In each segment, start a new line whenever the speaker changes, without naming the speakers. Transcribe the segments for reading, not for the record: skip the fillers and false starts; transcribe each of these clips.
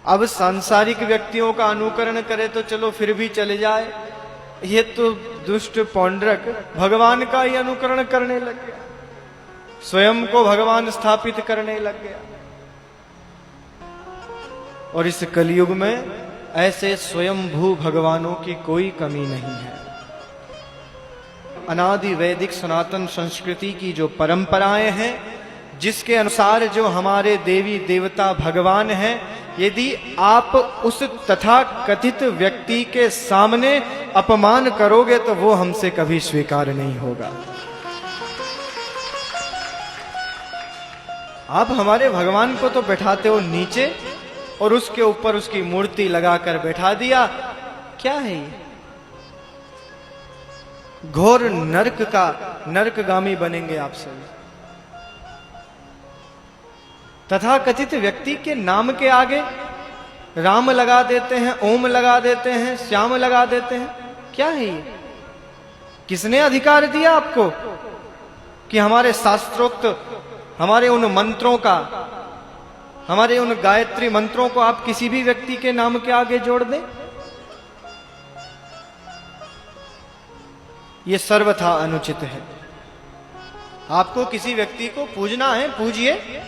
अब सांसारिक व्यक्तियों का अनुकरण करे तो चलो फिर भी चले जाए, ये तो दुष्ट पौंड्रक भगवान का ही अनुकरण करने लग गया, स्वयं को भगवान स्थापित करने लग गया। और इस कलयुग में ऐसे स्वयंभू भगवानों की कोई कमी नहीं है। अनादि वैदिक सनातन संस्कृति की जो परंपराएं हैं, जिसके अनुसार जो हमारे देवी देवता भगवान हैं, यदि आप उस तथा कथित व्यक्ति के सामने अपमान करोगे तो वो हमसे कभी स्वीकार नहीं होगा। आप हमारे भगवान को तो बैठाते हो नीचे और उसके ऊपर उसकी मूर्ति लगाकर बैठा दिया, क्या है ये? घोर नरक का नरकगामी बनेंगे आप सभी। तथा कथित व्यक्ति के नाम के आगे राम लगा देते हैं, ओम लगा देते हैं, श्याम लगा देते हैं, क्या है ये? किसने अधिकार दिया आपको कि हमारे शास्त्रोक्त हमारे उन मंत्रों का, हमारे उन गायत्री मंत्रों को आप किसी भी व्यक्ति के नाम के आगे जोड़ दें? ये सर्वथा अनुचित है। आपको किसी व्यक्ति को पूजना है, पूजिए।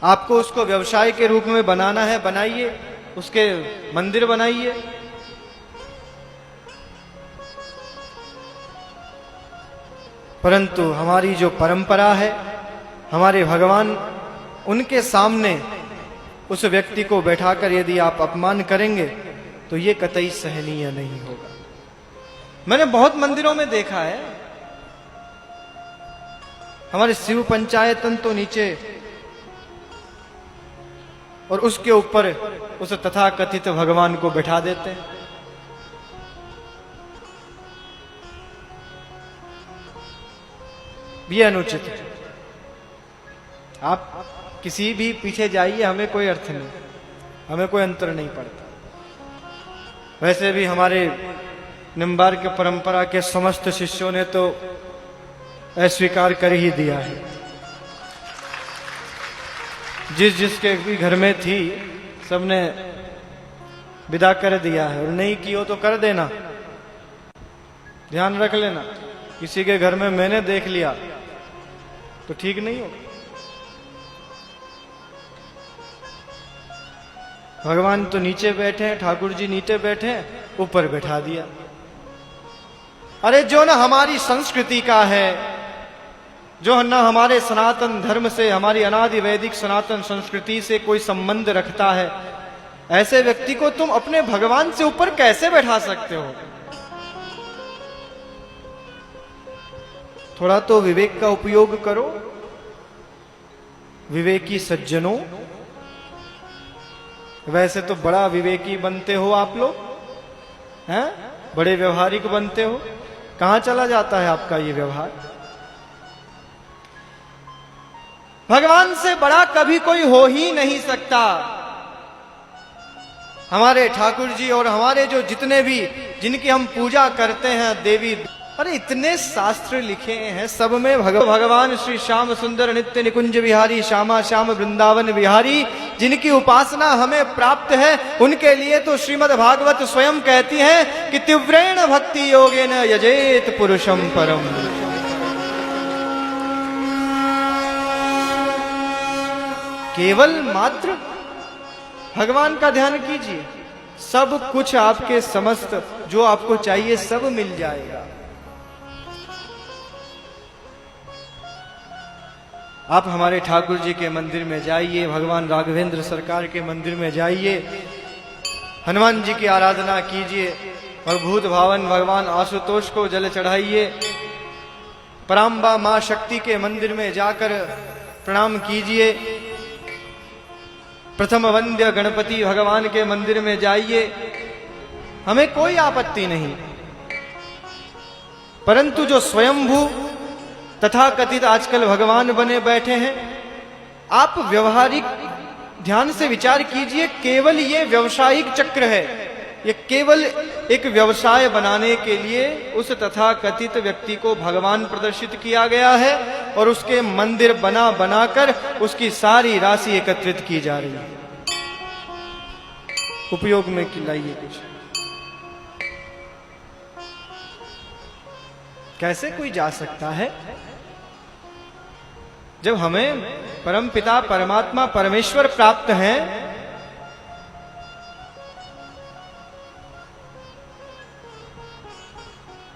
आपको उसको व्यवसाय के रूप में बनाना है, बनाइए, उसके मंदिर बनाइए। परंतु हमारी जो परंपरा है, हमारे भगवान, उनके सामने उस व्यक्ति को बैठाकर यदि आप अपमान करेंगे तो ये कतई सहनीय नहीं होगा। मैंने बहुत मंदिरों में देखा है, हमारे शिव पंचायतन तो नीचे और उसके ऊपर उस तथाकथित भगवान को बैठा देते हैं। ये अनुचित है। आप किसी भी पीछे जाइए, हमें कोई अर्थ नहीं, हमें कोई अंतर नहीं पड़ता। वैसे भी हमारे निम्बार्क के परंपरा के समस्त शिष्यों ने तो अस्वीकार कर ही दिया है। जिस जिसके भी घर में थी सबने विदा कर दिया है, और नहीं की हो तो कर देना। ध्यान रख लेना, किसी के घर में मैंने देख लिया तो ठीक नहीं हो। भगवान तो नीचे बैठे हैं, ठाकुर जी नीचे बैठे हैं, ऊपर बैठा दिया। अरे जो न हमारी संस्कृति का है, जो न हमारे सनातन धर्म से, हमारी अनादि वैदिक सनातन संस्कृति से कोई संबंध रखता है, ऐसे व्यक्ति को तुम अपने भगवान से ऊपर कैसे बैठा सकते हो? थोड़ा तो विवेक का उपयोग करो। विवेकी सज्जनों, वैसे तो बड़ा विवेकी बनते हो आप लोग, हैं? बड़े व्यवहारिक बनते हो। कहां चला जाता है आपका ये व्यवहार? भगवान से बड़ा कभी कोई हो ही नहीं सकता। हमारे ठाकुर जी और हमारे जो जितने भी जिनकी हम पूजा करते हैं देवी, अरे इतने शास्त्र लिखे हैं, सब में भगवान श्री श्याम सुंदर नित्य निकुंज विहारी श्यामा श्याम वृंदावन विहारी जिनकी उपासना हमें प्राप्त है, उनके लिए तो श्रीमद् भागवत स्वयं कहती है कि तीव्रेण भक्ति योगेन यजेत पुरुषम परम। केवल मात्र भगवान का ध्यान कीजिए, सब कुछ आपके समस्त जो आपको चाहिए सब मिल जाएगा। आप हमारे ठाकुर जी के मंदिर में जाइए, भगवान राघवेंद्र सरकार के मंदिर में जाइए, हनुमान जी की आराधना कीजिए, और भूत भावन भगवान आशुतोष को जल चढ़ाइए, पराम्बा मां शक्ति के मंदिर में जाकर प्रणाम कीजिए, प्रथम वंद्य गणपति भगवान के मंदिर में जाइए, हमें कोई आपत्ति नहीं। परंतु जो स्वयंभू तथा कथित आजकल भगवान बने बैठे हैं, आप व्यवहारिक ध्यान से विचार कीजिए, केवल ये व्यवसायिक चक्र है, ये केवल एक व्यवसाय बनाने के लिए उस तथा कथित व्यक्ति को भगवान प्रदर्शित किया गया है और उसके मंदिर बना बनाकर उसकी सारी राशि एकत्रित की जा रही है। उपयोग में लाइए कुछ। कैसे कोई जा सकता है जब हमें परम पिता परमात्मा परमेश्वर प्राप्त हैं,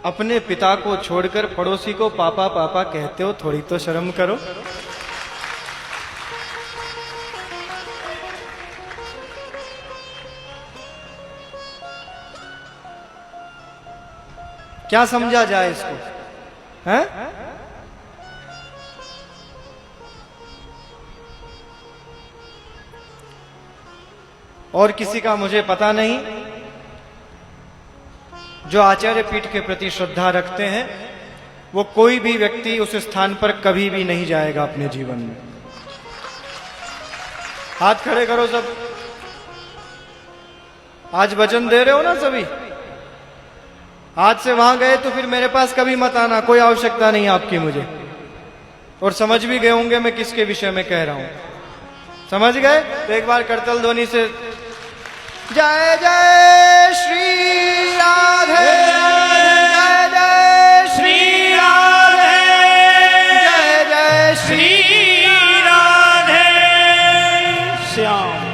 अपने पिता को छोड़कर पड़ोसी को पापा पापा कहते हो, थोड़ी तो शर्म करो। क्या समझा जाए इसको, हैं? और किसी का मुझे पता नहीं, जो आचार्य पीठ के प्रति श्रद्धा रखते हैं, वो कोई भी व्यक्ति उस स्थान पर कभी भी नहीं जाएगा अपने जीवन में। हाथ खड़े करो सब। आज वचन दे रहे हो ना सभी? आज से वहां गए तो फिर मेरे पास कभी मत आना, कोई आवश्यकता नहीं आपकी मुझे। और समझ भी गए होंगे मैं किसके विषय में कह रहा हूं। समझ गए? तो एक बार करतल ध्वनि से जय जय श्री राधे, जय जय श्री राधे, जय जय श्री राधे श्याम।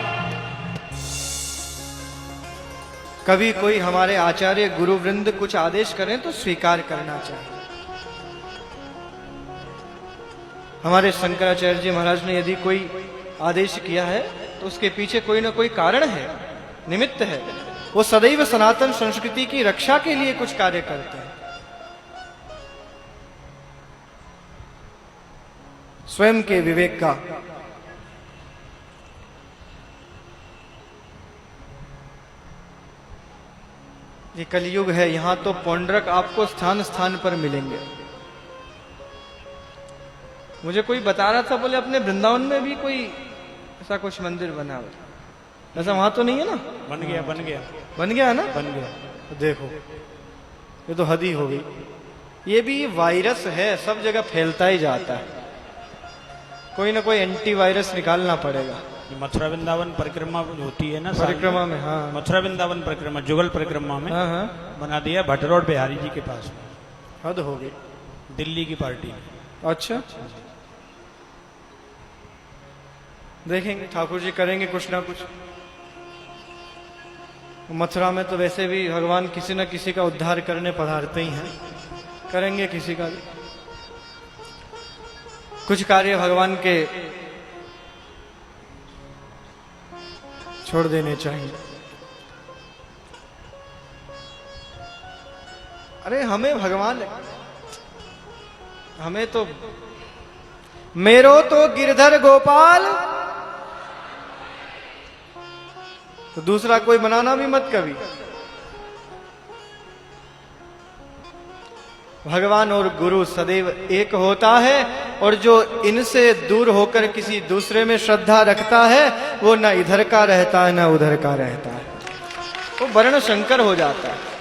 कभी कोई हमारे आचार्य गुरु वृंद कुछ आदेश करें तो स्वीकार करना चाहिए। हमारे शंकराचार्य जी महाराज ने यदि कोई आदेश किया है तो उसके पीछे कोई ना कोई कारण है, निमित्त है। वो सदैव सनातन संस्कृति की रक्षा के लिए कुछ कार्य करते हैं। स्वयं के विवेक का ये कलयुग है, यहां तो पौंड्रक आपको स्थान स्थान पर मिलेंगे। मुझे कोई बता रहा था, बोले अपने वृंदावन में भी कोई ऐसा कुछ मंदिर बना हुआ, ऐसा वहां तो नहीं है ना?
बन गया बन गया
बन गया ना?
बन गया।
तो देखो, ये तो हद ही हो गई। ये भी वायरस है, सब जगह फैलता ही जाता है। कोई ना कोई एंटी वायरस निकालना पड़ेगा।
मथुरा वृंदावन परिक्रमा होती है ना,
परिक्रमा में, हाँ,
मथुरा वृंदावन परिक्रमा, जुगल परिक्रमा में,
हाँ, हाँ,
बना दिया भट्ट रोड बिहारी जी के पास में।
हद हो गई।
दिल्ली की पार्टी ने।
अच्छा, देखेंगे ठाकुर जी करेंगे कुछ ना कुछ। मथुरा में तो वैसे भी भगवान किसी न किसी का उद्धार करने पधारते ही हैं, करेंगे किसी का भी। कुछ कार्य भगवान के छोड़ देने चाहिए। अरे हमें भगवान, हमें तो मेरो तो गिरधर गोपाल, तो दूसरा कोई बनाना भी मत कभी। भगवान और गुरु सदैव एक होता है, और जो इनसे दूर होकर किसी दूसरे में श्रद्धा रखता है वो न इधर का रहता है न उधर का रहता है, वो वर्ण शंकर हो जाता है।